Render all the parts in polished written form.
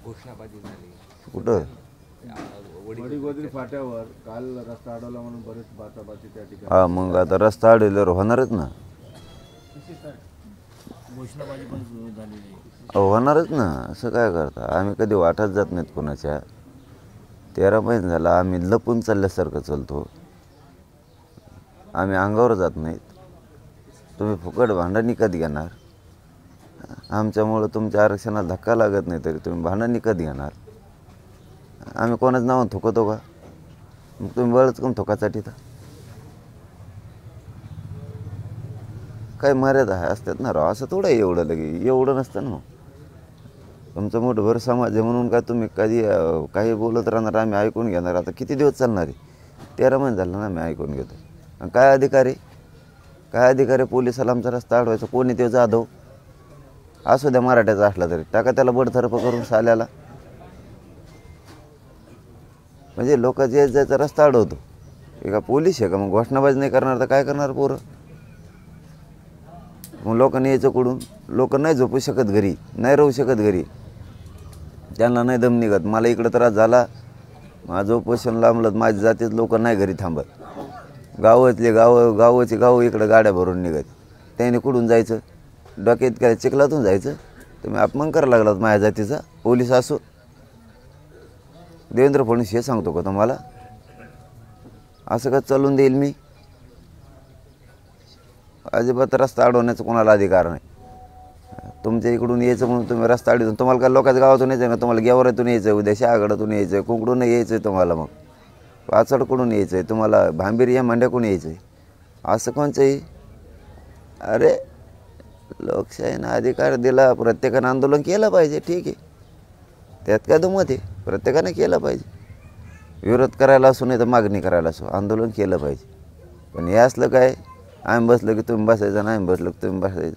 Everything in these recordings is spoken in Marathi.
घोषणाबाजी झाली कुठं वडीगोद्री फाट्यावर काल रस्ता अडवला म्हणून बरेच बाचाबाची त्या ठिकाणी. हा, मग आता रस्ता अडवल्यावर होणारच ना. घोषणाबाजी पण सुरू झालेली होणारच ना. असं काय करता, आम्ही कधी वाटत जात नाहीत कोणाच्या. 13 महिने झाला आम्ही लपून चालल्यासारखं चालतो. आम्ही अंगावर जात नाहीत. तुम्ही फुकट भांडण विकत घेणार. आमच्यामुळं तुमच्या आरक्षणाला धक्का लागत नाही तरी तुम्ही भांडण विकत घेणार. आम्ही कोणाचं नाव थुकतो का? मग तुम्ही बळच कोण थुकासाठी तर काही मर्यादा आहे असतात ना राव. असं थोडं एवढं लगे एवढं नसतं ना. तुमचं मोठभर समाज आहे म्हणून काय तुम्ही कधी काही बोलत राहणार, आम्ही ऐकून घेणार. आता किती दिवस चालणार आहे? 13 महिने झालं ना आम्ही ऐकून घेतो. आणि काय अधिकारी पोलिसाला आमचा रस्ता अडवायचा? कोणी ते जाधव असू द्या, मराठ्याचा असला तरी टाका त्याला बडतर्फ करून साल्याला. म्हणजे लोक जे ज्याचा रस्ता अडवतो हे का पोलीस आहे का? मग घोषणाबाजी नाही करणार तर काय करणार पोरं? मग लोकांनी यायचं कुठून? लोक नाही झोपू शकत घरी, नाही राहू शकत घरी. त्यांना नाही दम निघत. मला इकडं त्रास झाला, माझं उपोषण लांबलं, माझ्या जातीत लोक नाही घरी थांबत. गावाची इकडं गाड्या भरून निघत. त्याने कुठून जायचं? डोक्यात काय चिखलातून जायचं? तुम्ही अपमान करायला लागलात माझ्या जातीचा. पोलीस असो, देवेंद्र फडणवीस हे सांगतो का तुम्हाला? असं का चालून देईल मी? अजिबात रस्ता अडवण्याचा कोणाला अधिकार नाही. तुमच्या इकडून यायचं म्हणून तुम्ही रस्ता अडवून, तुम्हाला काय लोकांच्या गावातून यायचं ना? तुम्हाला गेवरातून यायचं, उद्या शहागडातून यायचं, कुंकडून यायचं आहे तुम्हाला, मग पाचडकडून यायचं आहे तुम्हाला, भांबीर या मांड्याकडून यायचं आहे. असं कोणचंही? अरे लोकशाहीनं अधिकार दिला, प्रत्येकानं आंदोलन केलं पाहिजे, ठीक आहे, त्यात काय दुमत आहे? प्रत्येकाने केलं पाहिजे. विरोध करायला असो नाही तर मागणी करायला असो, आंदोलन केलं पाहिजे. पण हे असलं काय, आम्ही बसलं की तुम्ही बसायचं, नाही बसलं की तुम्ही बसायचं,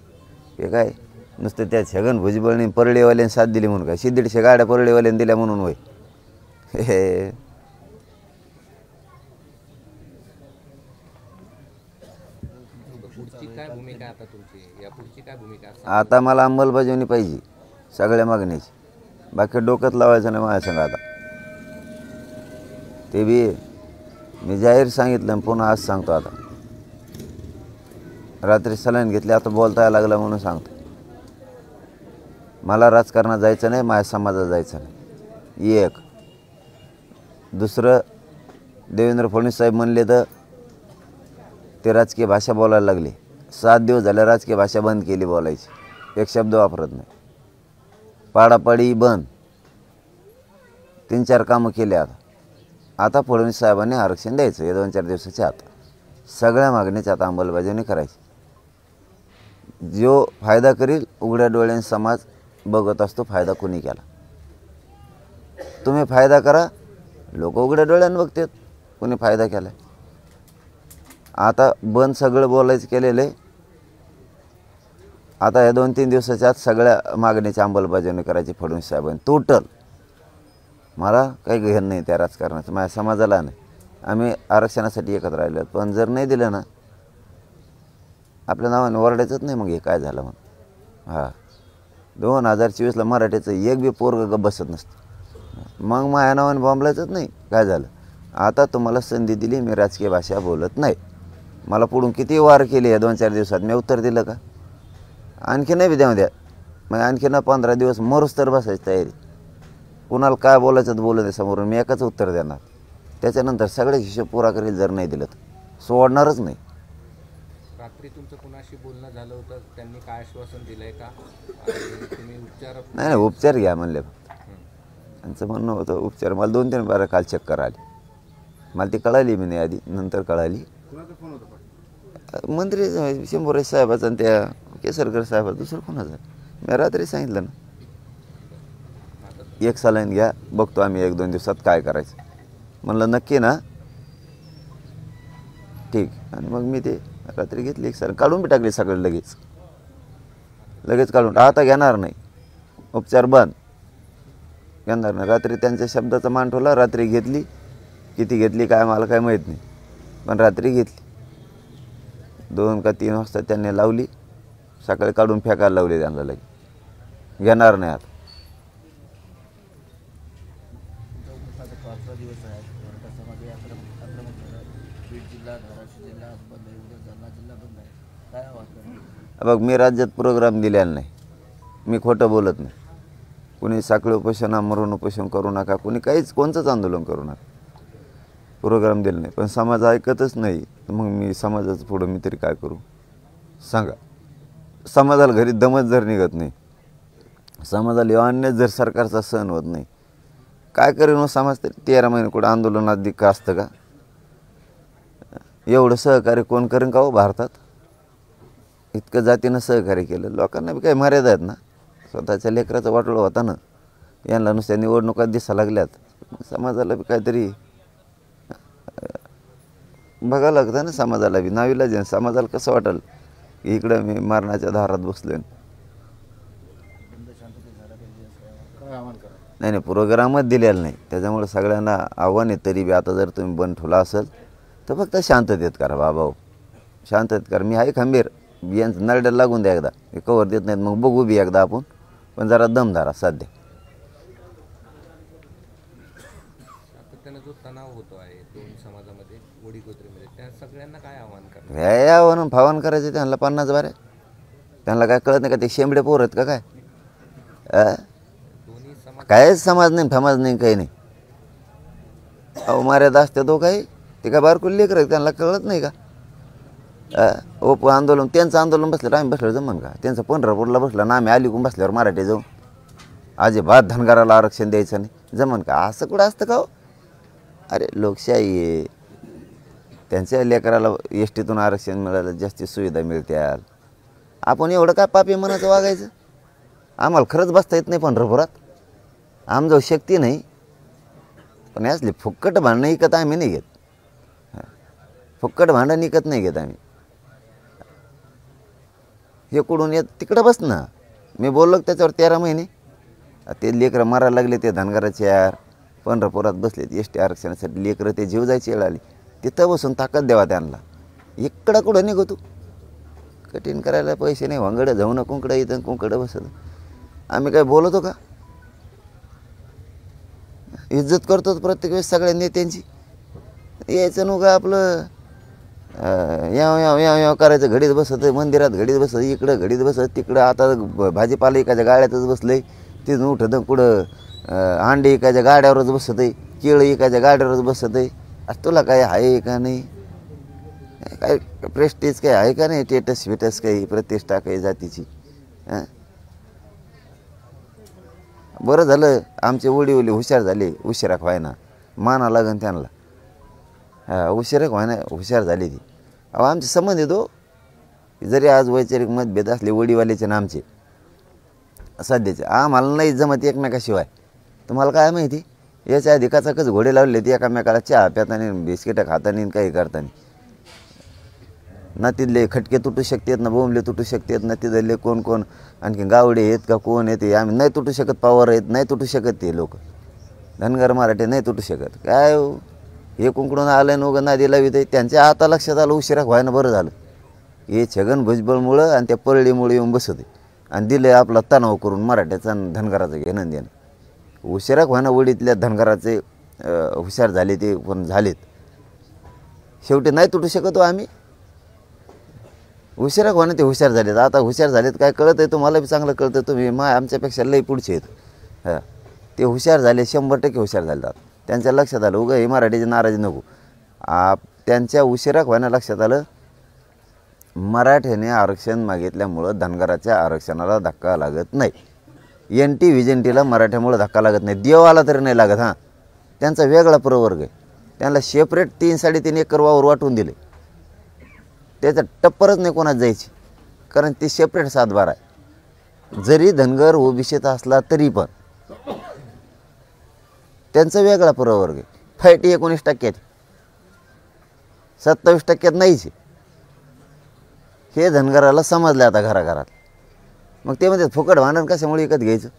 हे काय नुसतं त्या छगन भुजबळने परळीवाल्याने साथ दिली म्हणून काय? 150 गाड्या परळीवाल्याने दिल्या म्हणून होय? हे पुढची काय भूमिका आता तुमची? या पुढची काय भूमिका? आता मला अंमलबजावणी पाहिजे सगळ्या मागणीची. बाकी डोक्यात लावायचं नाही माझ्या संग आता. ते बी मी जाहीर सांगितलं, पुन्हा आज सांगतो. आता रात्री सलाईन घेतली, आता बोलता यायला लागलं म्हणून सांगतो. मला राजकारणात जायचं नाही, माझ्या समाजात जायचं नाही. एक. दुसरं, देवेंद्र फडणवीस साहेब म्हणले तर ते राजकीय भाषा बोलायला लागले. 7 दिवस झाले राजकीय भाषा बंद केली बोलायची, एक शब्द वापरत नाही. पाडापाडी बंद, 3-4 कामं केले. आता फडणवीस साहेबांनी आरक्षण द्यायचं हे 2-4 दिवसाच्या आत. सगळ्या मागणीची आता अंमलबजावणी करायची. जो फायदा करील, उघड्या डोळ्याने समाज बघत असतो फायदा कोणी केला. तुम्ही फायदा करा, लोक उघड्या डोळ्याने बघतात कोणी फायदा केला. आता बंद सगळं बोलायचं केलेलं आहे. आता या 2-3 दिवसाच्या आत सगळ्या मागणीची अंमलबजावणी करायची फडणवीस साहेबांनी टोटल. मला काही घेण नाही त्या राजकारणाचं, माझ्या समाजाला नाही. आम्ही आरक्षणासाठी एकत्र राहिलो, पण जर नाही दिलं ना आपल्या नावाने ओरडायचंच नाही. मग हे काय झालं मग? हां, 2024ला मराठीचं एक बी पोरग गप बसत नसतं. मग माझ्या नावाने बॉम्बलायचंच नाही. काय झालं? आता तुम्हाला संधी दिली, मी राजकीय भाषा बोलत नाही. मला पुढून किती वार केले या 2-4 दिवसात, मी उत्तर दिलं का? आणखी नाही बी द्या. मग आणखी 15 दिवस मरूच तर बसायची तयारी. कुणाला काय बोलायचं तर बोलू दे समोरून, मी एकच उत्तर देणार. त्याच्यानंतर सगळे हिशोब पुरा करेल. जर नाही दिलं तर सोडणारच नाही. रात्री तुमचं कुणाशी बोलणं झालं होतं? त्यांनी काय आश्वासन दिलंय का? तुम्ही उपचार? नाही, उपचार घ्या म्हणले फक्त. त्यांचं म्हणणं होतं उपचार. मला 2-3 बारा काल चक्कर आली. मला ती कळाली मी नाही आधी, नंतर कळाली. मंत्री शंभूराज साहेबाचा आणि त्या केसरकर साहेबाचा. दुसरं कोणाचं? मी रात्री सांगितलं ना, एक सलाईन घ्या, बघतो आम्ही 1-2 दिवसात काय करायचं. म्हणलं नक्की ना? ठीक. आणि मग मी ते रात्री घेतली एक सलाईन, काढून बी टाकली सगळं लगेच काढून. आता घेणार नाही, उपचार बंद, घेणार नाही. रात्री त्यांच्या शब्दाचा मान ठेवला. रात्री घेतली. किती घेतली काय मला काय माहीत नाही, पण रात्री घेतली. 2 का 3 वाजता त्यांनी लावली. सकाळी काढून फेकायला लावली त्यांना. लगे घेणार नाही आता. दिवस आहेत. मराठा समाज आक्रमक झाला. बीड जिल्हा, धाराशिव जिल्हा आज बंद आहे. उद्या जालना जिल्हा बंद आहे. काय आवाज करणार? बघ, मी राज्यात प्रोग्राम दिलेला नाही, मी खोटं बोलत नाही. कुणी साखळी उपोषण, आमरण उपोषण करू नका, कुणी कोणतंच आंदोलन करू नका, प्रोग्राम दिला नाही. पण समाज ऐकतच नाही, मग मी समाजाचं पुढं मी तरी काय करू सांगा. समाजाला घरी दमच जर निघत नाही, समाजाला अन्याय जर सरकारचा सहन होत नाही, काय करेन समाज तरी? 13 महिने कुठं आंदोलनात दिक्क असतं का? एवढं सहकार्य कोण करेन का हो भारतात? इतकं जातीनं सहकार्य केलं. लोकांना बी काही मर्यादा आहेत ना. स्वतःच्या लेकराचं वाटोळं होता ना, यांना नुसत्या निवडणुकात दिसा लागल्यात. समाजाला बी काहीतरी बघावं लागतं ना. समाजाला बी नावीलाज आहे. समाजाला कसं वाटेल की इकडं मी मरणाच्या दारात बसलो आहे. काय आव्हान करा? नाही, प्रोग्रामच दिलेला नाही, त्याच्यामुळे सगळ्यांना आव्हान आहे. तरी बी आता जर तुम्ही बंद ठेवला असेल तर फक्त शांततेत करा बाबा हो, शांततेत करा. मी आहे खंबीर, यांचं नरड्याला लागून द्या एकदा, हे कवर देत नाहीत मग बघू बी एकदा आपण, पण जरा दमदारा सध्या. सातत्यानं जो तणाव होतो आहे दोन समाजामध्ये, वडीगोत्रीमध्ये, त्या सगळ्यांना काय आव्हान करणार? हे आव्हान फावान करायचे त्यांना 50 बारे, त्यांना काय कळत नाही का? ते शेंबडे पोर आहेत का काय? दोन्ही समाज कायच समाज नाही, फमाज नाही, काही नाही. अहो मर्यादा असते तो काही, ते काय बारकुल लेकर आहेत, त्यांना कळत नाही का? आंदोलन, त्यांचं आंदोलन बसलं आम्ही बसलं जमन का? त्यांचं पंढरपूरला बसलं ना आम्ही अलीकून बसल्यावर मराठी जाऊन अजिबात धनगराला आरक्षण द्यायचं नाही जमन का? असं कुठं असतं का हो? अरे लोकशाही आहे, त्यांच्या लेकराला एस टीतून आरक्षण मिळालं, जास्ती सुविधा मिळत्याल. आपण एवढं काय पापी मनाचं वागायचं? आम्हाला खरंच बसता येत नाही पंढरपुरात, आमजवळ शक्ती नाही. पण असली फुक्कट भांडणं विकत आम्ही नाही घेत, फुक्कट भांडण विकत नाही घेत आम्ही. हे कुठून येत तिकडं बस ना. मी बोललो त्याच्यावर 13 महिने ते लेकरं मारायला लागले. ते धनगराचे यार पंढरपुरात बसलेत एस टी आरक्षणासाठी, लेकरं ते जीव जायची वेळ आली. तिथं बसून ताकद द्यावा त्यांना. इकडं कुठं निघो तू, कठीण करायला पैसे नाही, वांगडं जाऊ ना कुंकडं इथं कुंकडं बसत. आम्ही काय बोलतो का? इज्जत करतो प्रत्येक वेळेस सगळ्या नेत्यांची. यायचं नु का आपलं याव याव याव याव करायचं, घडीत बसत मंदिरात, घडीत बसत इकडं, घडीत बसत तिकडं. आता भाजीपाला एकाच्या गाड्यातच बसलंय, तिथून उठत कुठं अंडे एकाच्या गाड्यावरच बसत आहे, केळं एकाच्या गाड्यावरच बसत आहे. आज तुला काय आहे का नाही? काय प्रेस्टीज काय आहे का नाही? टेटस विटस काही प्रतिष्ठा काही जातीची? बरं झालं आमचे ओली हुशार झाले, उशिरा व्हायना माना लागन त्यांना. उशिरा व्हायना हुशार झाली ती. अहो आमचे संबंध येतो, जरी आज वैचारिक मतभेद असले वडीवाल्याचे ना आमचे सध्याचे, आम्हाला नाही जमत एकमेकाशिवाय. तुम्हाला काय माहिती, याच्या आधी कचाकच घोडे लावले ते एकामेकाला चहा प्यातानी, बिस्किटं खातानी, काही करतानी. ना तिथले खटके तुटू शकतात, ना बोंबले तुटू शकतात, ना तिथले कोण कोण आणखी गावडे आहेत का कोण येते आम्ही नाही तुटू शकत. पवार आहेत नाही तुटू शकत, ते लोक धनगर मराठे नाही तुटू शकत. काय हे कुंकडून आलं नवगं नादी लावित आहे. त्यांच्या आता लक्षात आलं उशिरा व्हायनं बरं झालं. हे छगन भुजबळमुळं आणि त्या परळीमुळे येऊन बसत आणि दिलं आपला तणाव करून मराठ्याचा आणि धनगराचं घेणं देणं. उशिरा व्हायनं वडीतल्या धनगराचे हुशार झाले, ते पण झालेत. शेवटी नाही तुटू शकतो आम्ही. उशिरा व्हायनं ते हुशार झालेत. आता हुशार झालेत काय कळत आहे तुम्हाला बी चांगलं कळतं. तुम्ही आमच्यापेक्षा लई पुढचे आहेत. ते हुशार झाले, 100% हुशार झाले. त्यांच्या लक्षात आलं उगा हे मराठीची नाराजी नको. त्यांच्या उशिरा व्हायनं लक्षात आलं मराठ्याने आरक्षण मागितल्यामुळं धनगराच्या आरक्षणाला धक्का लागत नाही. NT VJNTला मराठ्यामुळं धक्का लागत नाही. देवाला तरी नाही लागत. त्यांचा वेगळा प्रवर्ग आहे. त्यांना सेपरेट 3-3.5 एकर वावर वाटून दिले. त्याचा टप्परच नाही कोणाच जायची, कारण ते सेपरेट 7-12 आहे. जरी धनगर ओबीसीत असला तरी पण त्यांचा वेगळा प्रवर्ग आहे. फायटी 19% 27% नाहीच. हे धनगराला समजलं आता घराघरात. मग ते म्हणजे फुकट भांडण कशामुळे विकत घ्यायचं?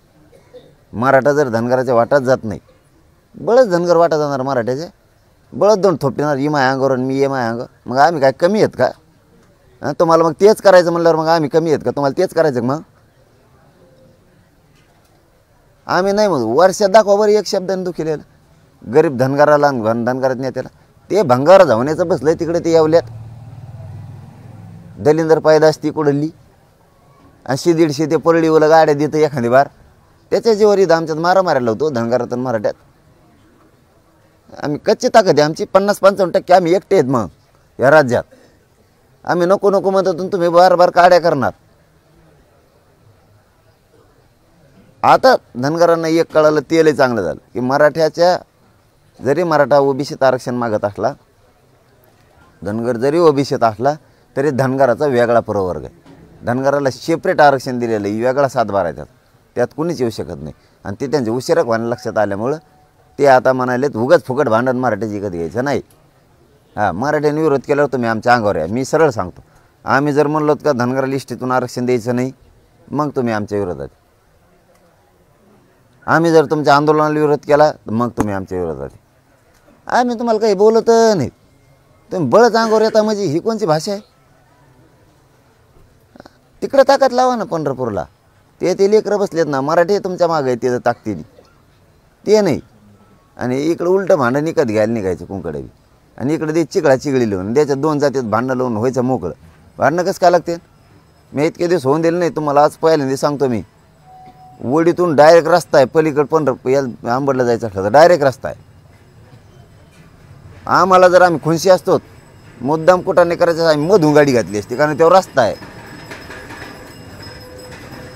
मराठा जर धनगराच्या वाटात जात नाही, बळच धनगर वाटा जाणार मराठ्याचे, बळच दोन थोपटिणार इमाय अंगावर आणि मी एमाय अंग. मग आम्ही काय कमी आहेत का? तुम्हाला मग तेच करायचं म्हणल्यावर मग आम्ही कमी आहेत का? तुम्हाला तेच करायचं मग आम्ही नाही. मग वर्षात दाखवा बरं एक शब्दाने दुखिलेलं. गरीब धनगराला आणि धनगरात नेत्याला. ते भंगार धावण्याचं बसलंय तिकडे ते येवल्यात. दलिंदर पैदास ती कुडली 80-150 ते परळीवर गाड्या देतं एखादी बार. त्याच्या जीवावर इथं आमच्यात मारा मारायला होतो धनगरात आणि मराठ्यात. आम्ही कच्ची ताकद आहे आमची. 50-55% आम्ही एकटे आहेत मग या राज्यात. आम्ही नको नको म्हणतो तुम्ही बार काड्या करणार. आता धनगरांना एक कळालं तेलही चांगलं झालं की मराठ्याच्या जरी मराठा ओबीसीत आरक्षण मागत असला, धनगर जरी ओबीसीत असला तरी धनगराचा वेगळा प्रवर्ग आहे. धनगराला सेपरेट आरक्षण दिलेलं आहे, वेगळा सातबार आहे त्यात कुणीच येऊ शकत नाही. आणि ते त्यांच्या उशिरा व्हायला लक्षात आल्यामुळं ते आता म्हणालेत उगाच फुकट भांडण मराठ्याची कधी घ्यायचं नाही. हां, मराठ्याने विरोध केल्यावर तुम्ही आमच्या अंगावर आहे. मी सरळ सांगतो, आम्ही जर म्हणलो का धनगर लिस्टीतून आरक्षण द्यायचं नाही, मग तुम्ही आमच्या विरोधात. आम्ही जर तुमच्या आंदोलनाला विरोध केला तर मग तुम्ही आमच्या विरोधात. आम्ही तुम्हाला काही बोलत नाही, तुम्ही बळच अंगावर येता. म्हणजे ही कोणची भाषा आहे? तिकडं ताकद लावा ना पंढरपूरला. ते लेकरं बसलेत ना, मराठी तुमच्या मागे आहे तिथं ताकदीने, ते नाही. आणि इकडं उलटं भांडण निकत घ्यायला निघायचं कुंकडे. आणि इकडे ते चिघळी लिहून त्याच्यात 2 जातीत भांडणं लावून व्हायचं मोकळं. भांडणं कसं काय लागते? मी इतके दिवस होऊन दिलं नाही तुम्हाला. आज पहिल्यांदा सांगतो मी, वडीतून डायरेक्ट रस्ता आहे पलीकडे पंढरपूर या आंबडला जायचं असलं तर डायरेक्ट रस्ता आहे. आम्हाला जर आम्ही खुनशी असतो मुद्दाम कुठाने करायचं आम्ही मधून गाडी घातली असती, कारण तेव्हा रस्ता आहे,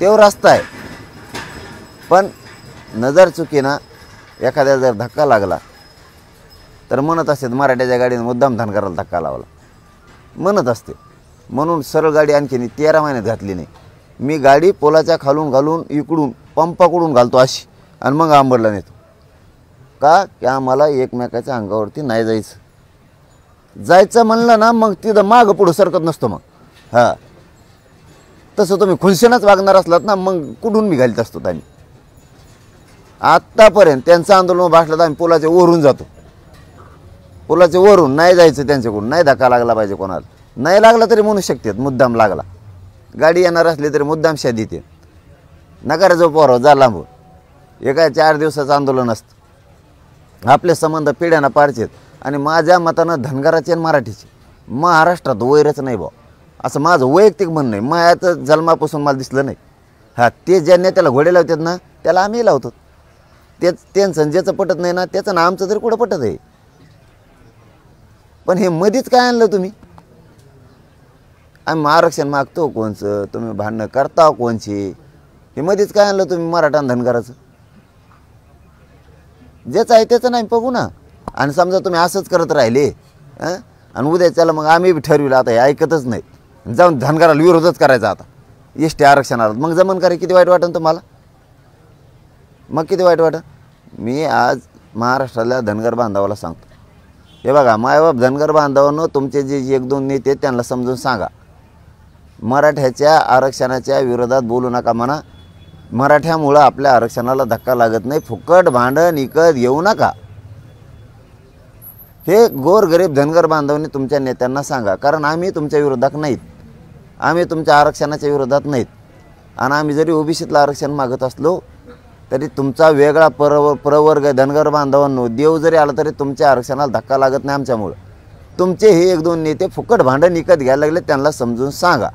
तेव्हा रस्ता आहे. पण नजर चुकीना एखाद्या जर धक्का लागला तर म्हणत असते मराठ्याच्या गाडीने मुद्दाम धनगराला धक्का लावला म्हणत असते. म्हणून सरळ गाडी आणखी 13 महिन्यात घातली नाही. मी गाडी पोलाच्या खालून घालून इकडून पंपाकडून घालतो अशी आणि मग आंबडला नेतो. का की आम्हाला एकमेकाच्या अंगावरती नाही जायचं म्हणलं ना मग तिथं मागं पुढं सरकत नसतो मग. हां, तसं तुम्ही खुनशेनच वागणार असलात ना मग कुठून मी घालीत असतो. आम्ही आत्तापर्यंत त्यांचं आंदोलन भासलं तर आम्ही पोलाच्या वरून जातो. पोलाच्या वरून नाही जायचं त्यांच्याकडून. नाही धक्का लागला पाहिजे कोणाला. नाही लागला तरी म्हणू शकतात मुद्दाम लागला. गाडी येणार असली तरी मुद्दाम शादी येते. नकार जो पोराव जा लांबून. एका 4 दिवसाचं आंदोलन असतं. आपले संबंध पिढ्याना पारचे. आणि माझ्या मतानं धनगराचे आणि मराठीचे महाराष्ट्रात वैरच नाही भाऊ, असं माझं वैयक्तिक म्हणणं आहे. मायाचं जन्मापासून मला दिसलं नाही. हां, ते ज्या नेत्याला घोडे लावतात ना त्याला आम्ही लावतो. तेच त्यांचं ज्याचं पटत नाही ना त्याचं ना आमचं तरी कुठं पटत आहे. पण हे मध्येच काय आणलं तुम्ही? आम्ही आरक्षण मागतो कोणचं, तुम्ही भांडणं करता कोणची? हे मध्येच काय आणलं तुम्ही मराठा धनगराचं? ज्याचं आहे त्याचं नाही बघू ना. आणि समजा तुम्ही असंच करत राहिले आणि उद्याच्याला मग आम्ही ठरविलं आता हे ऐकतच नाही, जाऊन धनगराला विरोधच करायचा आता एसटी आरक्षणाला, मग जमन करे किती वाईट वाटेल तुम्हाला? मग किती वाईट वाटेल? मी आज महाराष्ट्राला धनगर बांधवाला सांगतो, हे बघा मायबाप धनगर बांधवांनो, तुमचे जे 1-2 नेते आहेत त्यांना समजून सांगा, मराठ्याच्या आरक्षणाच्या विरोधात बोलू नका म्हणा. मराठ्यामुळं आपल्या आरक्षणाला धक्का लागत नाही. फुकट भांडण इकत घेऊ नका. हे गोरगरीब धनगर बांधवांनी तुमच्या नेत्यांना सांगा. कारण आम्ही तुमच्या विरोधात नाहीत, आम्ही तुमच्या आरक्षणाच्या विरोधात नाहीत. आणि आम्ही जरी ओबीसीतलं आरक्षण मागत असलो तरी तुमचा वेगळा प्रवर्ग धनगर बांधवांनो, देव जरी आला तरी तुमच्या आरक्षणाला धक्का लागत नाही आमच्यामुळं. तुमचे हे 1-2 नेते फुकट भांडण विकत घ्यायला लागले, त्यांना समजून सांगा.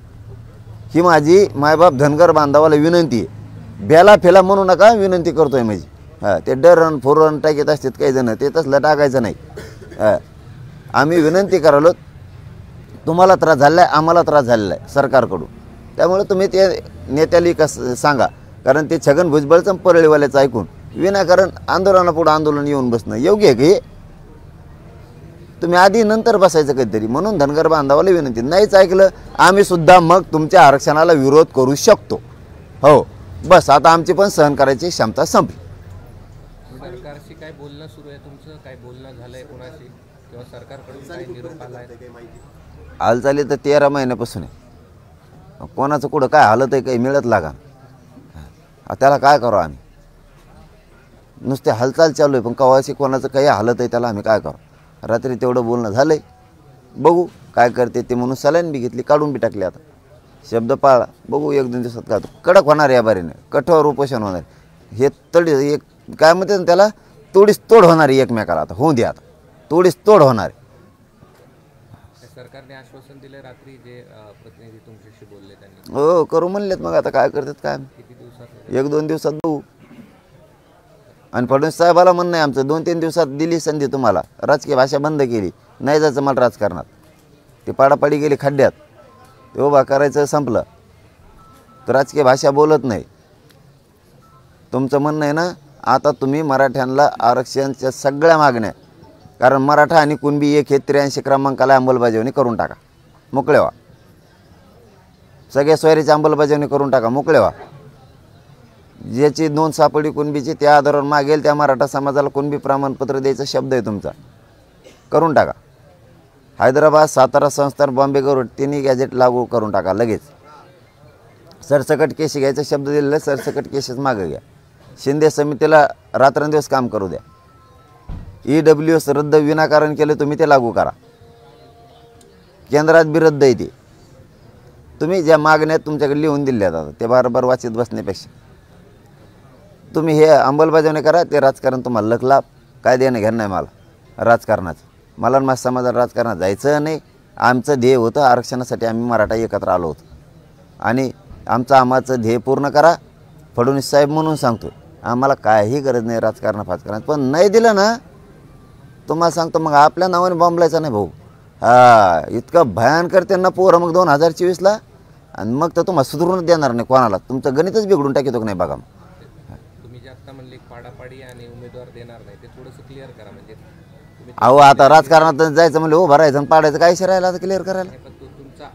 ही माझी मायबाप धनगर बांधवाला विनंती आहे. बेला फेला म्हणू नका, विनंती करतोय माझी. हां, ते डरण फोरण टाकीत असतात काही जण, ते तसलं टाकायचं नाही. आम्ही विनंती करालो, तुम्हाला त्रास झाला आहे, आम्हाला त्रास झालेला आहे सरकारकडून. त्यामुळे तुम्ही ते नेत्याला कसं सांगा. कारण ते छगन भुजबळचं परळीवाल्याचं ऐकून विनाकारण आंदोलनापुढं आंदोलन येऊन बसणं योग्य आहे की? तुम्ही आधी नंतर बसायचं कधीतरी. म्हणून धनगर बांधवाला विनंती, नाहीच ऐकलं आम्ही सुद्धा मग तुमच्या आरक्षणाला विरोध करू शकतो. हो बस, आता आमची पण सहन करायची क्षमता संपली. सरकारशी काय बोलणं सुरू आहे तुमचं? काय बोलणं झालंय कोणाशी किंवा सरकारकडून काय निरोप आलाय? हालचाली तर 13 महिन्यापासून आहे. कोणाचं कुठं काय हालत आहे काही मिळत लागा, त्याला काय करू आम्ही? नुसते हालचाल चालू आहे, पण कवाशी कोणाचं काही हालत आहे त्याला आम्ही काय करू? रात्री तेवढं बोलणं झालं आहे, बघू काय करते ते. म्हणून सलाईन बी घेतली, काढून बी टाकली. आता शब्द पाळा, बघू 1-2 दिवसात काय कडक होणार या बारीने, कठोर उपोषण होणार. हे तडी एक काय म्हणते त्याला तोडीस तोड होणार आहे एकमेकाला. आता होऊ द्या, आता तोडीस तोड होणार आहे. सरकारने आश्वासन दिलं रात्री जे प्रतिनिधी तुमच्याशी बोलले त्यांनी, हो करू म्हणलेत, मग आता काय करतात काय, किती दिवसात? 1-2 दिवसात बघू. आणि फडणवीस साहेबाला म्हणणं आहे आमचं 2-3 दिवसात दिली संधी तुम्हाला, राजकीय भाषा बंद केली, नाही जायचं मला राजकारणात. ते पाडापाडी गेली खड्ड्यात, ते उभा करायचं संपलं, तर राजकीय भाषा बोलत नाही. तुमचं म्हणणं आहे ना, आता तुम्ही मराठ्यांना आरक्षणच्या सगळ्या मागण्या, कारण मराठा आणि कुणबी एक हे 83 क्रमांकाला अंमलबजावणी करून टाका, मोकळे व्हा. सगळ्या सोयरीची अंमलबजावणी करून टाका, मोकळे व्हा. ज्याची नोंद सापडी कुणबीची त्या आधारावर मागेल त्या मराठा समाजाला कुणबी प्रमाणपत्र द्यायचा शब्द आहे तुमचा, करून टाका. हैदराबाद, सातारा संस्थान, बॉम्बे गव्हर्नमेंट तिन्ही गॅजेट लागू करून टाका लगेच. सरसकट केस घ्यायचा शब्द दिलेला, सरसकट केसेस मागं घ्या. शिंदे समितीला रात्रंदिवस काम करू द्या. EWS रद्द विनाकारण केले तुम्ही, ते लागू करा. केंद्रात बी रद्द आहे ते. तुम्ही ज्या मागण्यात तुमच्याकडे लिहून दिल्या जातात ते बारबार वाचित बसण्यापेक्षा तुम्ही हे अंमलबजावणी करा. ते राजकारण तुम्हाला लखलाप काय देणं घेणं नाही मला राजकारणाचं. मला माझ्या समाजाला राजकारणात जायचं नाही. आमचं ध्येय होतं आरक्षणासाठी, आम्ही मराठा एकत्र आलो होतो आणि आमचं ध्येय पूर्ण करा. फडणवीस साहेब म्हणून सांगतो, आम्हाला काही गरज नाही राजकारणात, पण नाही दिलं ना तुम्हाला सांगतो मग आपल्या नावाने बॉम्बलायचा नाही भाऊ. इतकं भयानकर त्यांना पोरं मग 2024ला, आणि मग तर तुम्हाला सुधारून देणार नाही कोणाला. तुमचं गणितच बिघडून टाकतो की नाही बघा. तुम्ही जे आता म्हणले पाडापाडी आणि उमेदवार देणार नाही, ते थोडंसं क्लिअर करा. म्हणजे तुम्ही अहो आता राजकारणात जायचं म्हणजे उभं राहायचं आणि पाडायचं काय राहिलं आता क्लिअर करायला. पण तुमचा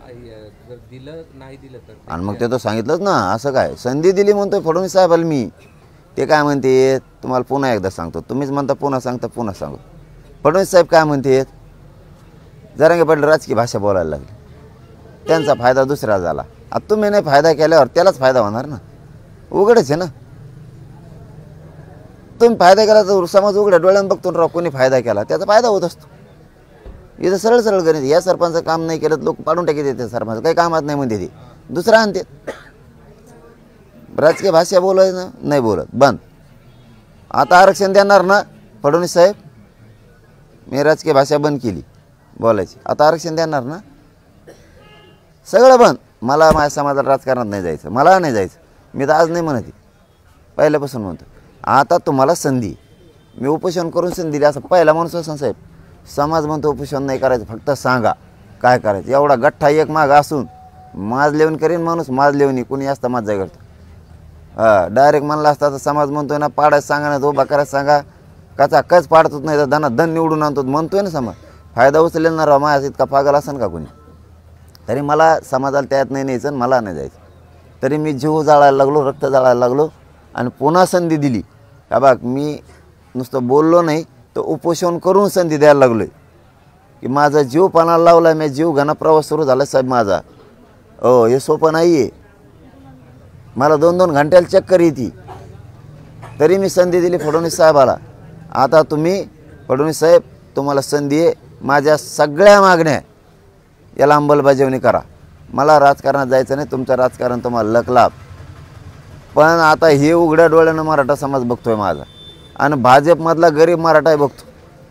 जर दिलं नाही दिलं तर आणि मग ते तर सांगितलंच ना, असं काय संधी दिली म्हणतोय फडणवीस साहेबाला मी. ते काय म्हणते तुम्हाला पुन्हा एकदा सांगतो, तुम्हीच म्हणता पुन्हा सांगता, पुन्हा सांगतो. फडणवीस साहेब काय म्हणते, जरांगे पाटील राजकीय भाषा बोलायला लागली, त्यांचा फायदा दुसरा झाला. आता तुम्ही नाही फायदा केल्यावर त्यालाच फायदा होणार ना, उघडच आहे ना. तुम्ही फायदा केला तर समाज उघड्या डोळ्यानं बघतो राव, कोणी फायदा केला त्याचा फायदा होत असतो. इथं सरळ सरळ गणित. या सरपंच काम नाही केलं लोक पाडून टाकी देते, सरपंच काही कामात नाही म्हणते, ते दुसरा आणते. राजकीय भाषा बोलायचं नाही, बोलत बंद. आता आरक्षण देणार ना फडणवीस साहेब, मी राजकीय भाषा बंद केली बोलायची, आता आरक्षण देणार ना, सगळं बंद. मला माझ्या समाजाला राजकारणात नाही जायचं, मला नाही जायचं. मी तर आज नाही म्हणत, पहिल्यापासून म्हणतो. आता तुम्हाला संधी, मी उपोषण करून संधी दिली असं पहिला माणूस असं साहेब. समाज म्हणतो उपोषण नाही करायचं, फक्त सांगा काय करायचं. एवढा गठ्ठा एक माग असून माज लेवून करीन माणूस, माज लेवणी कोणी असता माज जाय करतो. डायरेक्ट म्हणला असता तर समाज म्हणतोय ना पाडायचं सांगा ना, उभा करायचं सांगा, काचा कच पाडतोच नाही तर धना धन निवडून आणतो म्हणतोय ना समाज. फायदा उचलेल ना राव, माझ्या इतका पागल असेल का कोणी. तरी मला समाजाला त्यात नाही न्यायचं आणि मला नाही जायचं. तरी मी जीव जाळायला लागलो, रक्त जाळायला लागलो आणि पुन्हा संधी दिली. का बघ मी नुसतं बोललो नाही तर उपोषण करून संधी द्यायला लागलो आहे की माझा जीव पाण्याला लावला. मी जीव घाना प्रवास सुरू झाला साहेब माझा. हो हे सोपं नाही आहे. मला 2-2 घंट्याला चक्कर येते, तरी मी संधी दिली फडणवीस साहेबाला. आता तुम्ही फडणवीस साहेब तुम्हाला संधी आहे, माझ्या सगळ्या मागण्या याला अंमलबजावणी करा. मला राजकारणात जायचं नाही, तुमचं राजकारण तुम्हाला लकलाप. पण आता हे उघड्या डोळ्यानं मराठा समाज बघतोय माझा आणि भाजपमधला गरीब मराठाही बघतो.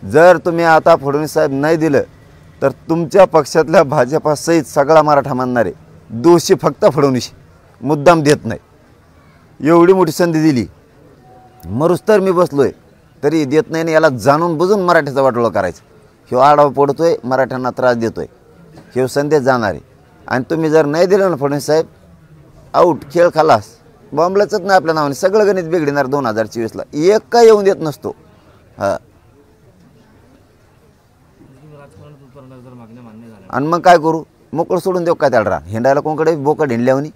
जर तुम्ही आता फडणवीस साहेब नाही दिलं तर तुमच्या पक्षातल्या भाजपासहित सगळा मराठा मानणार आहे. दोषी फक्त फडणवीस, मुद्दाम देत नाही. एवढी मोठी संधी दिली, मरुस तर मी बसलोय तरी देत नाही. आणि याला जाणून बुजून मराठ्याचा वाटोळा करायचं. ह्यो आडावा पडतोय, मराठ्यांना त्रास देतोय, ह्यो संदेश जाणार आहे. आणि तुम्ही जर नाही दिलं ना फडणवीस साहेब, आऊट, खेळ खलास. बॉम्बलाच नाही आपल्या नावाने, सगळं गणित बिघडणार 2024ला. एक काय येऊन देत नसतो. हां आणि मग काय करू, मोकळं सोडून देऊ काय त्याला हिंडायला कोणकडे बोकड हिंडल्यावनी.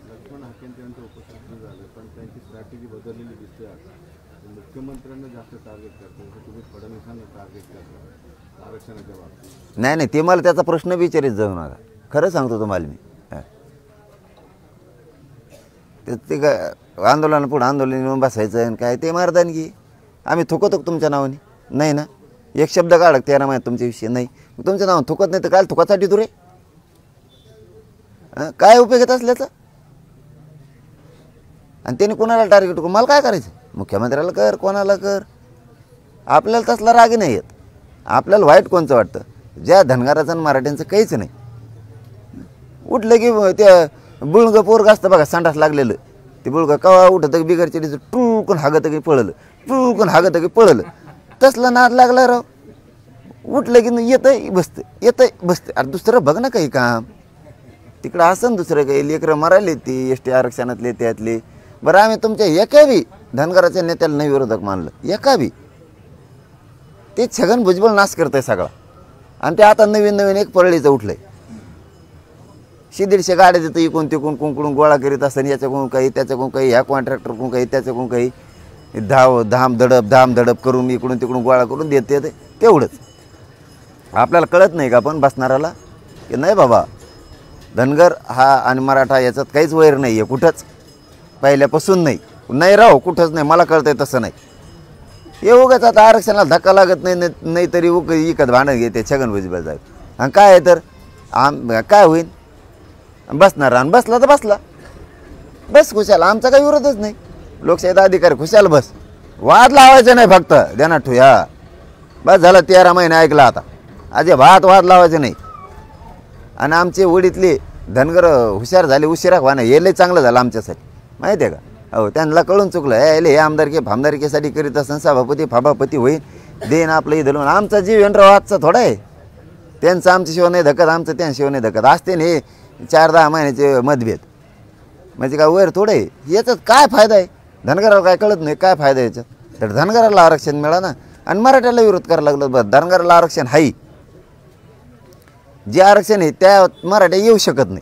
लक्ष्मण हाकेंचं यांचं उपोषण सुरू झालं, पण त्यांची स्ट्रॅटेजी बदललेली दिसते. आता मुख्यमंत्र्यांना जास्त टार्गेट करतो, तुम्ही फडणवीसांना टार्गेट करता आरक्षणाच्या बाबतीत. नाही नाही, ते मला त्याचा प्रश्न विचारित जाऊ नका, खरं सांगतो तुम्हाला मी. ते काय आंदोलन पुढं आंदोलन येऊन बसायचं आणि काय ते मारदान की आम्ही थुकतो तुमच्या नावाने नाही ना. एक शब्द काढक 13 महिन्यात तुमच्याविषयी नाही, तुमच्या नावाने थुकत नाही तर काय थुकासाठी तू रे. काय उपयोग येत असल्याचा. आणि त्यांनी कोणाला टार्गेट करू, मला काय करायचं, मुख्यमंत्र्याला कर, कोणाला कर, आपल्याला तसला राग नाही येत. आपल्याला वाईट कोणचं वाटतं, ज्या धनगराचं आणि मराठ्यांचं काहीच नाही. उठलं की त्या बुळगं पोरगं असतं बघा, संडास लागलेलं, ते बुळगं कवा उठतं की बिगर चिडीचं टुळकून हागतं की पळलं, टुळकून हागतं की पळलं, तसलं नाद लागला राव. उठलं की येतंय बसतं, येतंय बसतं. अरे दुसरं बघ ना काही काम, तिकडं असं दुसरं काही, लेकरं मरायले ती एस टी आरक्षणातले त्यातले. बरं आम्ही तुमच्या एका बी धनगराच्या नेत्याला नाही विरोधक मानलं, एका बी. ते छगन भुजबळ नाश करतंय सगळा. आणि ते आता नवीन नवीन एक परळीचं उठलंय, 100-150 गाड्या देतं इकून तिकून कुंकडून गोळा करीत असताना, याच्याकडून काही त्याच्याकडून काही, ह्या कॉन्ट्रॅक्टरकडून काही त्याच्याकडून काही, धाम धडप करून इकडून तिकडून गोळा करून देते. तेवढंच आपल्याला कळत नाही का पण बसणाराला की नाही बाबा, धनगर हा आणि मराठा याच्यात काहीच वैर नाही आहे कुठंच, पहिल्यापासून नाही राव, कुठंच नाही. मला कळतंय तसं नाही. हे उगाच आता आरक्षणाला धक्का लागत नाही तरी इकत भांडण घेते छगन भुजबळ साहेब. आणि काय आहे तर काय होईल, बसणार आणि बसला तर बसला, बस खुशाल, आमचा काही विरोधच नाही. लोकशाहीचा अधिकार खुशाल, बस वाद लावायचा नाही फक्त, ध्यानात ठेवूया. बस झालं, 13 महिने ऐकला आता, अजिबात वाद लावायचे नाही. आणि आमचे वडीतले धनगर हुशार झाले, उशिरा व्हा नाही, हे लय चांगलं झालं आमच्यासाठी, माहिती आहे का. हो, त्यांना कळून चुकलं, हे आमदारकी फामदारकीसाठी करीत असताना सभापती फाभापती होईल, देन आपलं इथं. आमचा जीव येणराव आजचा थोडा आहे, त्यांचं आमच्याशिवाय नाही धकत, आमचं त्यांशिवाय नाही धकत. असते ना हे 4-10 महिन्याचे मतभेद, म्हणजे काय वैर थोडं आहे. याच्यात काय फायदा आहे, धनगराला काय कळत नाही काय फायदा याच्यात. तर धनगराला आरक्षण मिळा ना, आणि मराठ्याला विरोध करायला लागलं. बरं, धनगराला आरक्षण आहे, जे आरक्षण आहे त्या मराठ्या येऊ शकत नाही,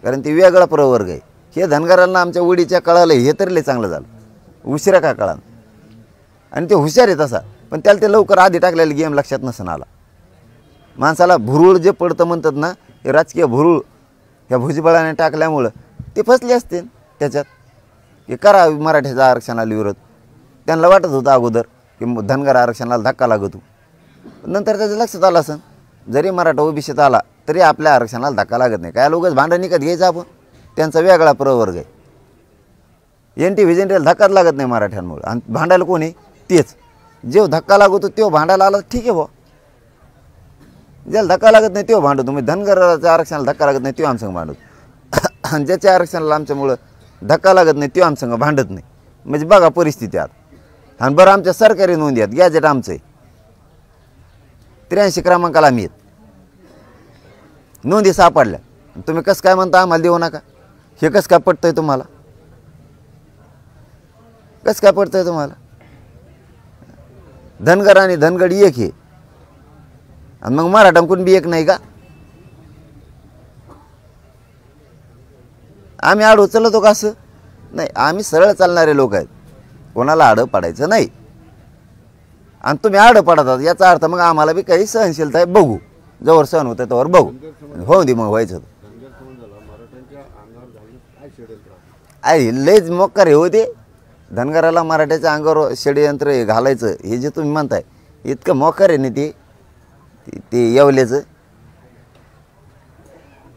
कारण ते वेगळा प्रवर्ग आहे. हे धनगरांना आमच्या उडीच्या कळालं, हे तरी लय चांगलं झालं, उशिरा का कळालं. आणि ते हुशार आहे तसा, पण त्याला ते लवकर आधी टाकलेलं गेम लक्षात नसून आला. माणसाला भुरूळ जे पडतं म्हणतात ना, हे राजकीय भुरूळ ह्या भुजबळाने टाकल्यामुळं ते फसले असते त्याच्यात, की करा मराठ्याचा आरक्षणाला विरोध. त्यांना वाटत होतं अगोदर की धनगर आरक्षणाला धक्का लागतो, नंतर त्याचं लक्षात आलं असं, जरी मराठा ओबीसीत आला तरी आपल्या आरक्षणाला धक्का लागत नाही. काय लोकच भांडण निकत घ्यायचं आपण, त्यांचा वेगळा प्रवर्ग आहे. NT व्हिजनला धक्काच लागत नाही मराठ्यांमुळे. आणि भांडायला कोणी तेच, जेव धक्का लागतो तेव्हा भांडायला आला ठीक आहे भाऊ, ज्याला धक्का लागत नाही तेव्हा भांडतो. तुम्ही धनगराच्या आरक्षणाला धक्का लागत नाही तेव्हा आमसंग भांडतो, आणि ज्याच्या आरक्षणाला आमच्यामुळं धक्का लागत नाही तेव्हा आमसंग भांडत नाही. म्हणजे बघा परिस्थिती आता. आणि बरं, आमच्या सरकारी नोंदी आहेत, गॅजेट आमचं आहे, 83 क्रमांकाला आम्ही आहेत, नोंदी सापडल्या. तुम्ही कसं काय म्हणता आम्हाला देऊ नका, हे कसं काय पटतंय तुम्हाला, कसं काय पटतंय तुम्हाला. धनगर आणि धनगड एक हे, आणि मग मराठांकडून बी एक नाही का. आम्ही आडू चालवतो का असं नाही, आम्ही सरळ चालणारे लोक आहेत, कोणाला आडं पडायचं नाही. आणि तुम्ही आडं पडतात याचा अर्थ मग आम्हाला बी काही सहनशीलता आहे, बघू जवळ सहन होतं त्यावर बघू, हो दे मग व्हायचं. लयच मोक्कार हे होते धनगराला मराठ्याच्या अंगावर षडयंत्र घालायचं, हे जे तुम्ही म्हणताय इतकं मोक्कार आहे ना ते येवल्याचं.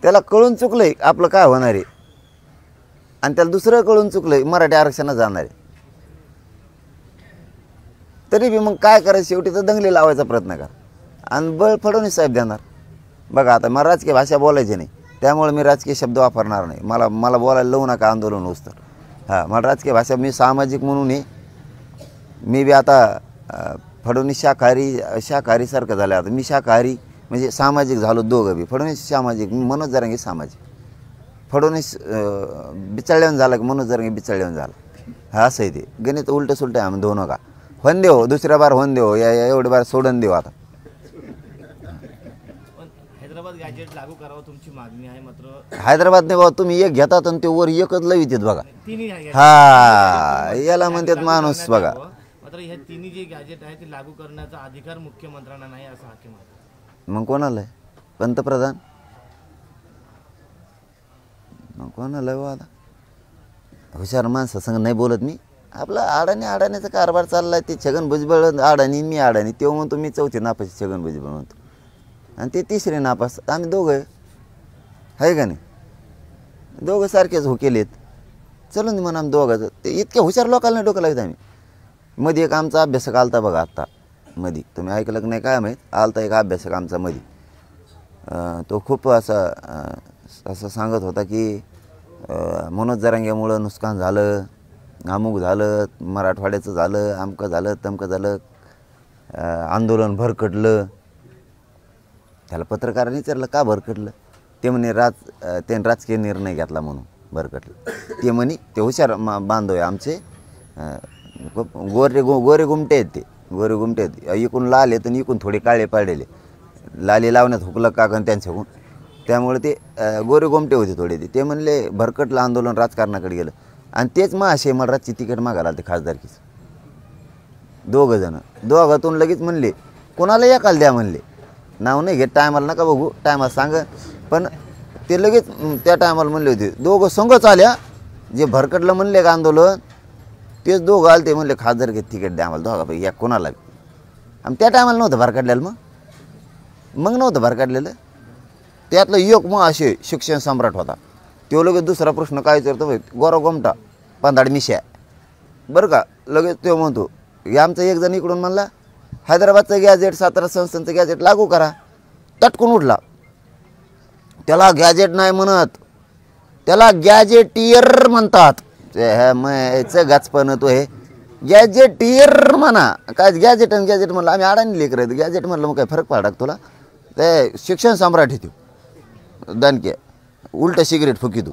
त्याला कळून चुकलंय आपलं काय होणार आहे, आणि त्याला दुसरं कळून चुकलंय मराठी आरक्षणात जाणार आहे. तरी बी मग काय करायचं, शेवटी तर दंगली लावायचा प्रयत्न करा, आणि बळ फडणवीस साहेब देणार. बघा आता मला राजकीय भाषा बोलायची नाही, त्यामुळे मी राजकीय शब्द वापरणार नाही. मला बोलायला लावू नका आंदोलन होस तर. हां, मला राजकीय भाषा, मी सामाजिक म्हणून आहे. मी बी आता फडणवीस शाकाहारी सारखं झालं. आता मी शाकाहारी म्हणजे सामाजिक झालो दोघं बी. फडणवीस सामाजिक, मी मनोज जरांगे सामाजिक. फडणवीस बिचळल्यावर झाला की मनोज जरांगे बिचळल्यावर झाला. हा असं आहे ते गणित, उलटं सुलटं आहे. आम्ही दोन का होऊन देऊ, दुसऱ्या बार होऊन देऊ, एवढी बार सोडून देऊ. आता हैदराबाद गॅजेट लागू करावं तुमची मागणी आहे, मात्र हैदराबाद नाही बाबा, तुम्ही एक घेतात आणि ते वर एकच लवित बघा. तिन्ही हा याला म्हणतात माणूस बघा. मात्र हे तिन्ही जे गॅजेट आहे ते लागू करण्याचा अधिकार मुख्यमंत्र्यांना नाही असं हाकीम आहे. मग कोणाला आहे? पंतप्रधान. मग कोणाला आहे आता? हुशार माणसं संग नाही बोलत मी. आपला अडाण्याचा कारभार चाललाय. ते छगन भुजबळ अडाणी, मी अडाणी. तेव्हा म्हणतो मी चौथी नापास, छगन भुजबळ म्हणतो, आणि ते तिसरे नापास. आम्ही दोघं आहे का नाही? दोघं सारखेच हो केलेत. चलून दे म्हणा आम्ही दोघांचं. ते इतक्या हुशार लोकांना डोकं लागत आम्ही. मध्ये एक आमचा अभ्यासक आलता बघा आत्ता मध्ये, तुम्ही ऐकलं की नाही काय माहीत, आलता एक अभ्यासक आमचा मध्ये. तो खूप असं सांगत होता की मनोज जरांगेमुळं नुकसान झालं, अमुक झालं, मराठवाड्याचं झालं, आमकं झालं, तमकं झालं, आंदोलन भरकटलं. त्याला पत्रकारांनी विचारलं का भरकटलं. ते म्हणे त्याने राजकीय निर्णय घेतला म्हणून भरकटलं. ते म्हणे ते हुशार बांधव आहे आमचे, गोरे गुमटे आहेत. ते गोरे गुमटे आहेत, इकून लाल आहेत आणि इकून थोडे काळे पाडलेले. लाली लावण्यात हुकलं काकण त्यांच्याकडून, त्यामुळे ते गोरे गोमटे होते थोडे. ते म्हणले भरकटलं आंदोलन राजकारणाकडे गेलं. आणि तेच महाशय मला रातची तिकीट मागायला आले ते खासदारकीचं. दोघातून लगेच म्हणले कोणाला एकाला द्या म्हणले, नाव नाही घेत, टायमाला नका बघू, टायमाला सांगा. पण ते लगेच त्या टायमाला म्हणले होते. दोघं संघच आल्या, जे भरकटलं म्हणले का आंदोलन तेच दोघं आले. ते म्हणले खासदार घेत तिकीट द्या आम्हाला दोघापैकी एक कोणाला. आणि त्या टायमाला नव्हतं भरकटलेलं, मग नव्हतं भरकटलेलं. त्यातलं एक मग असे शिक्षण सम्राट होता. तो लगेच दुसरा प्रश्न काय विचारतो, गोरा गोमटा पांधाड मिश्या बरं का. लगेच तो म्हणतो हे आमचा एक जण इकडून म्हणला हैदराबादचं गॅजेट, सातारा संस्थांचं गॅजेट लागू करा. तटकून उठला. त्याला गॅजेट नाही म्हणत, त्याला गॅजेटियर म्हणतात. ह्याचं गाचपण तो हे गॅजेटियर म्हणा. काय गॅजेट आणि गॅजेट म्हणलं आम्ही अडाणी लेकर गॅजेट म्हणलं मग काय फरक पडला तुला. ते शिक्षण सम्राट येतो दानके, उलट सिगरेट फुकी तू.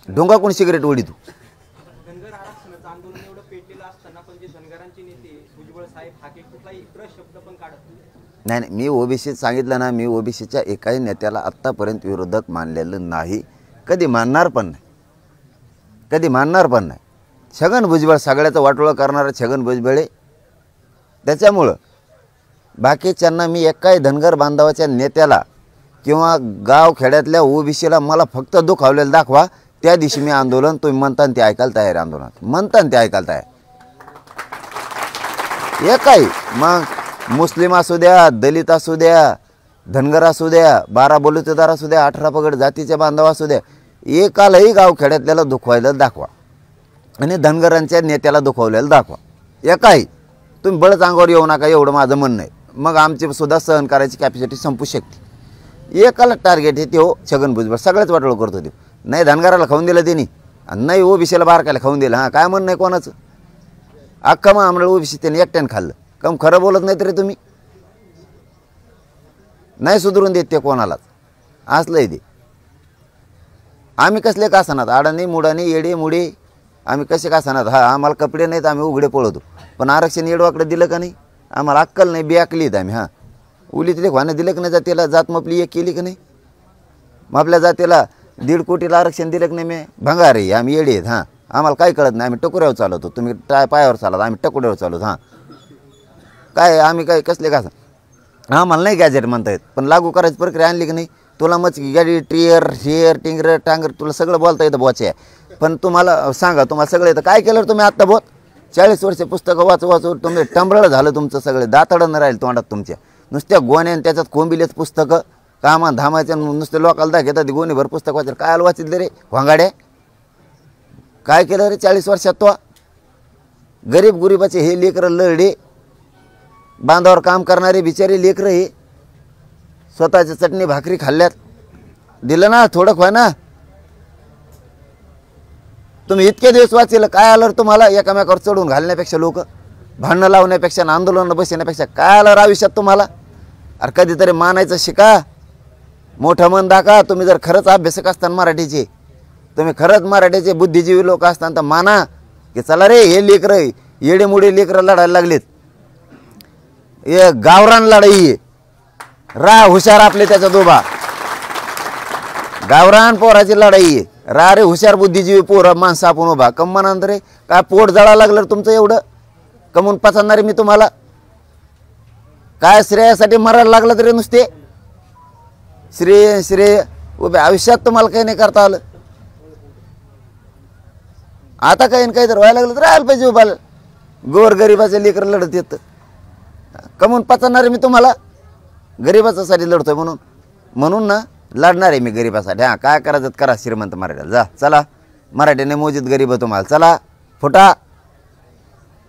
ढोंगा कोण सिगरेट ओढी तू. धनगर आरक्षणाचं आंदोलन एवढं पेटलेलं असताना पण जे धनगरांचे नेते भुजबळ साहेब हाके कुठलाही इतर शब्द पण काढत नाही. मी ओबीसीत सांगितलं ना, मी ओबीसीच्या एकाही नेत्याला आत्तापर्यंत विरोधक मानलेलं नाही, कधी मानणार पण नाही. छगन भुजबळ सगळ्याचं वाटोळं करणारा छगन भुजबळे. त्याच्यामुळं बाकीच्यांना मी एकाही धनगर बांधवाच्या नेत्याला किंवा गावखेड्यातल्या ओबीसीला मला फक्त दुखावलेलं दाखवा, त्या दिवशी मी आंदोलन तुम्ही म्हणता ते ऐकायला तयार. आंदोलनात म्हणता ते ऐकायला तयार. एकाही मग मुस्लिम असू द्या, दलित असू द्या, धनगर असू द्या, 12 बलुतेदार असू द्या, 18 पगड जातीचे बांधव असू द्या, एकालाही गावखेड्यातल्याला दुखवायला दाखवा आणि धनगरांच्या नेत्याला दुखवलेलं दाखवा. एकाही तुम्ही बळच अंगावर येऊ नका, एवढं माझं म्हणणं आहे. मग आमची सुद्धा सहन करायची कॅपॅसिटी संपू शकते. एकाला टार्गेट आहे ते हो छगन भुजबळ. सगळ्याच वाटोळं करतो ते. नाही धनगराला खाऊन दिलं त्यांनी आणि नाही ओबीसीला बारकायला खाऊन दिलं. हां काय म्हणणं आहे कोणाचं. अख्खा मग आम्हाला ओबीसी त्यांनी एकट्यानं खाल्लं. कम खरं बोलत नाही तरी तुम्ही नाही सुधरून देत ते कोणालाच. असलं आहे ते. आम्ही कसले कासनात अडाणी मुडाणी येडे मुडे आम्ही कसे कासनात. हा आम्हाला कपडे नाहीत, आम्ही उघडे पळवतो. पण आरक्षण येडवाकडे दिलं का नाही, आम्हाला अक्कल नाही, बेअक्कलीत आम्ही. हां उलीतले व्हानं दिलं की नाही, जातीला जात मपली एक केली की नाही. मग आपल्या जातीला 1.5 कोटीला आरक्षण दिलं की नाही. मी भंगार आहे, आम्ही येडे आहेत. हां आम्हाला काही कळत नाही, आम्ही टकुऱ्यावर चालवतो. तुम्ही पायावर चालवतो, आम्ही टकुऱ्यावर चालवतो. हां काय आम्ही काय कसले का आम्हाला नाही गॅजेट म्हणता येत, पण लागू करायची प्रक्रिया आणली की नाही. तुला मग गॅडी टियर शेअर टिंगर टांगर तुला सगळं बोलता येतं बोचे. पण तुम्हाला सांगा, तुम्हाला सगळं येतं. काय केलं तुम्ही आत्ता बोत 40 वर्ष पुस्तकं वाचू तुम्ही टंबरळ झालं तुमचं. सगळे दातडं राहील तोंडात तुमच्या. नुसत्या गोण्यान त्याच्यात कोंबिलेच पुस्तकं कामा धामाच्या नुसते लोकाला दाखवतात. गोणीभर पुस्तक वाचलं. काय वाचितले रे वांगाड्या. काय केलं रे 40 वर्षात तो. गरीब गुरीबाचे हे लेकरं लढे, बांधावर काम करणारे बिचारे लेकरं हे स्वतःच्या चटणी भाकरी खाल्ल्यात. दिलं ना थोडं खा ना. तुम्ही इतके दिवस वाचलं काय आलं तुम्हाला. एकामेकावर चढून घालण्यापेक्षा, लोक भांडणं लावण्यापेक्षा, आंदोलन बसण्यापेक्षा काय आलं आयुष्यात तुम्हाला. अरे कधीतरी मानायचं शिका, मोठं मन दाखवा. तुम्ही जर खरंच अभ्यासक असताना मराठीचे, तुम्ही खरंच मराठीचे बुद्धिजीवी लोक असताना तर माना की चला रे हे लेकरं येडेमुडे लेकरं लढायला लागलेत. हे गावरान लढाई आहे. हुशार आपले त्याच्यात उभा. गावरान पोराची लढाई आहे. रे हुशार बुद्धिजीवी पोरं माणसं आपण उभा. कममानंतर रे काय पोट जळा लागलं तुमचं एवढं कमून पचणार मी तुम्हाला. काय श्रेयासाठी मरायला लागलं तरी नुसते श्रेय उभे. आयुष्यात तुम्हाला काही नाही करता आलं. आता काही काही तर व्हायला लागलं तर राहायला पाहिजे उभा. गोरगरिबाचे लेकरं लढत येतं. कमून पचणार मी तुम्हाला. गरिबाच्यासाठी लढतोय म्हणून ना लढणार आहे मी गरिबासाठी. हां, काय करायचं करा श्रीमंत मराठ्याला. जा चला, मराठ्याने मोजीत गरीब आहे तुम्हाला. चला फुटा.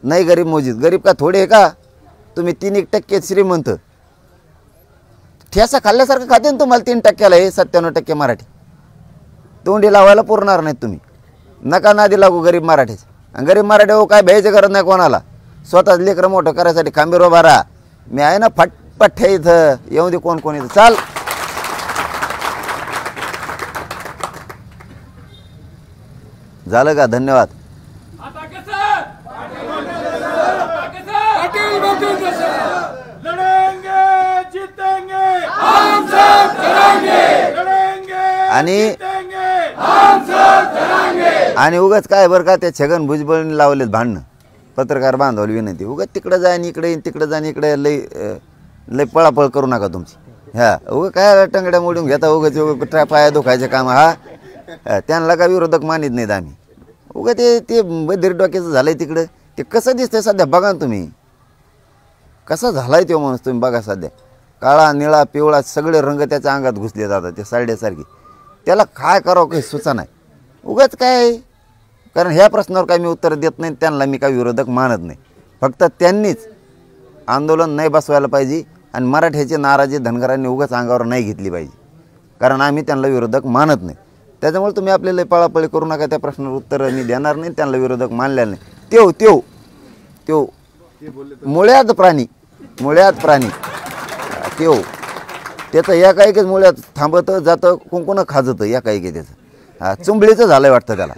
नाही गरीब मोजीत. गरीब का थोडे आहे का तुम्ही? 3% श्रीमंत. ठेसा खाल्ल्यासारखं खाते ना तुम्हाला 3%ला. हे 97% मराठी. तोंडी लावायला पुरणार नाहीत तुम्ही. नका नादी लागू गरीब मराठीच. आणि गरीब मराठी हो काय भ्यायचं गरज नाही कोणाला. स्वतःच लेकरं मोठं करायसाठी खंबीर उभा राहा. मी आहे ना फटपठ्ठे इथं. येऊ दे कोण कोण इथं. चाल. झालं का? धन्यवाद. आणि उगाच काय बरं का, त्या छगन भुजबळने लावलेत भांडणं. पत्रकार बांधवली विनंती, उगाच तिकडं जाईन इकडे येईन, तिकडं जाईन इकडे. लय पळापळ करू नका तुमची. ह्या उगा काय टंगड्या मोडून घेता उगाच पाया दुखायचे काम. हा, त्यांना का विरोधक मानित नाहीत आम्ही. उगा ते बधीर डोक्याचं झालंय तिकडं. ते कसं दिसतंय सध्या बघा ना तुम्ही. कसा झालाय तो माणूस तुम्ही बघा सध्या. काळा निळा पिवळा सगळे रंग त्याच्या अंगात घुसले जातात. ते सारड्यासारखी. त्याला काय करावं काही सुचा नाही. उगाच काय, कारण ह्या प्रश्नावर काय मी उत्तर देत नाही. त्यांना मी काय विरोधक मानत नाही. फक्त त्यांनीच आंदोलन नाही बसवायला पाहिजे. आणि मराठ्याची नाराजी धनगरांनी उगाच अंगावर नाही घेतली पाहिजे. कारण आम्ही त्यांना विरोधक मानत नाही. त्याच्यामुळे तुम्ही आपल्याला पळापळी करू नका. त्या प्रश्नावर उत्तर मी देणार नाही. त्यांना विरोधक मानलेलं नाही. त्यो मुळ्यात प्राणी. त्याचं एकाएकीच मुळ्यात थांबतं जातं. कुंकुनं खाजतं एकाएकी त्याचं. चुंबळीचं झालंय वाटतं त्याला.